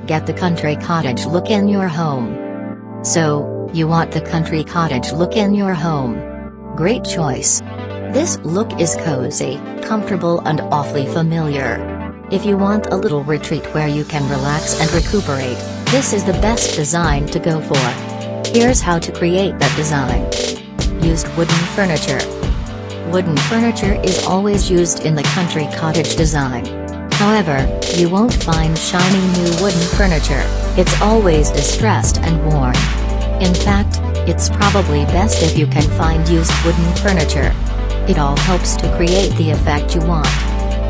get the country cottage look in your home. So, you want the country cottage look in your home. Great choice. This look is cozy, comfortable and awfully familiar. If you want a little retreat where you can relax and recuperate, this is the best design to go for. Here's how to create that design. Used wooden furniture. Wooden furniture is always used in the country cottage design. However, you won't find shiny new wooden furniture, it's always distressed and worn. In fact, it's probably best if you can find used wooden furniture. It all helps to create the effect you want.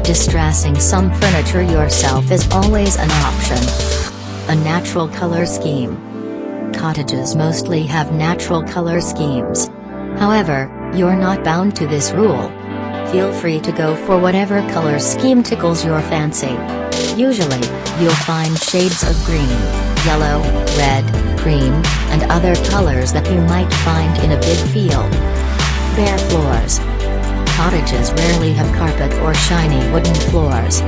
Distressing some furniture yourself is always an option. A natural color scheme. Cottages mostly have natural color schemes. However, you're not bound to this rule. Feel free to go for whatever color scheme tickles your fancy. Usually, you'll find shades of green, yellow, red, cream, and other colors that you might find in a big field. Bare floors. Cottages rarely have carpet or shiny wooden floors.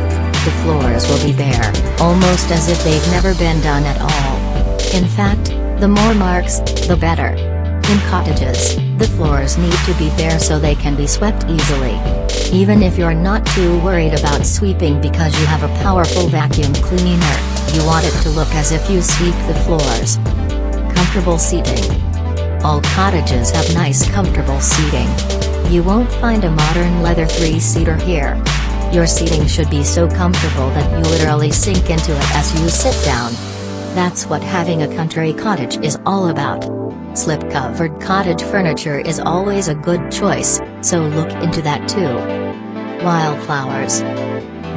The floors will be bare, almost as if they've never been done at all. In fact, the more marks, the better. In cottages, the floors need to be bare so they can be swept easily. Even if you're not too worried about sweeping because you have a powerful vacuum cleaner, you want it to look as if you sweep the floors. Comfortable seating. All cottages have nice comfortable seating. You won't find a modern leather three-seater here. Your seating should be so comfortable that you literally sink into it as you sit down. That's what having a country cottage is all about. Slip-covered cottage furniture is always a good choice, so look into that too. Wildflowers.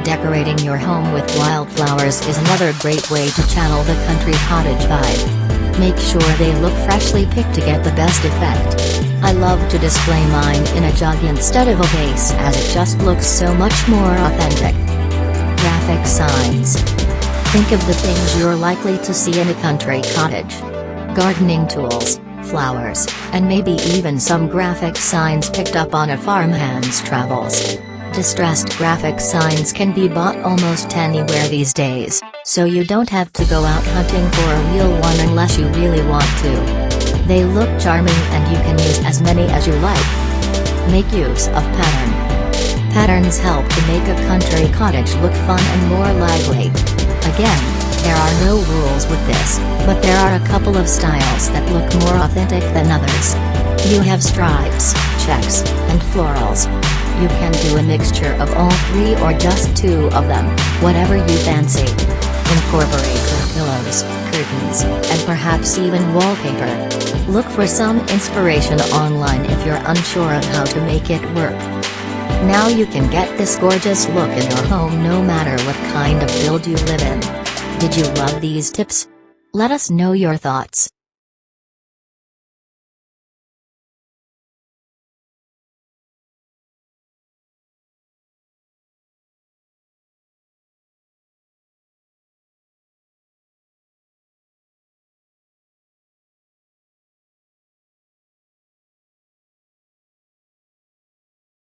Decorating your home with wildflowers is another great way to channel the country cottage vibe. Make sure they look freshly picked to get the best effect. I love to display mine in a jug instead of a vase as it just looks so much more authentic. Graphic signs. Think of the things you're likely to see in a country cottage. Gardening tools, flowers, and maybe even some graphic signs picked up on a farmhand's travels. Distressed graphic signs can be bought almost anywhere these days, so you don't have to go out hunting for a real one unless you really want to. They look charming and you can use as many as you like. Make use of pattern. Patterns help to make a country cottage look fun and more lively. Again, there are no rules with this, but there are a couple of styles that look more authentic than others. You have stripes, checks, and florals. You can do a mixture of all three or just two of them, whatever you fancy. Incorporate with pillows, curtains, and perhaps even wallpaper. Look for some inspiration online if you're unsure of how to make it work. Now you can get this gorgeous look in your home no matter what kind of build you live in. Did you love these tips? Let us know your thoughts.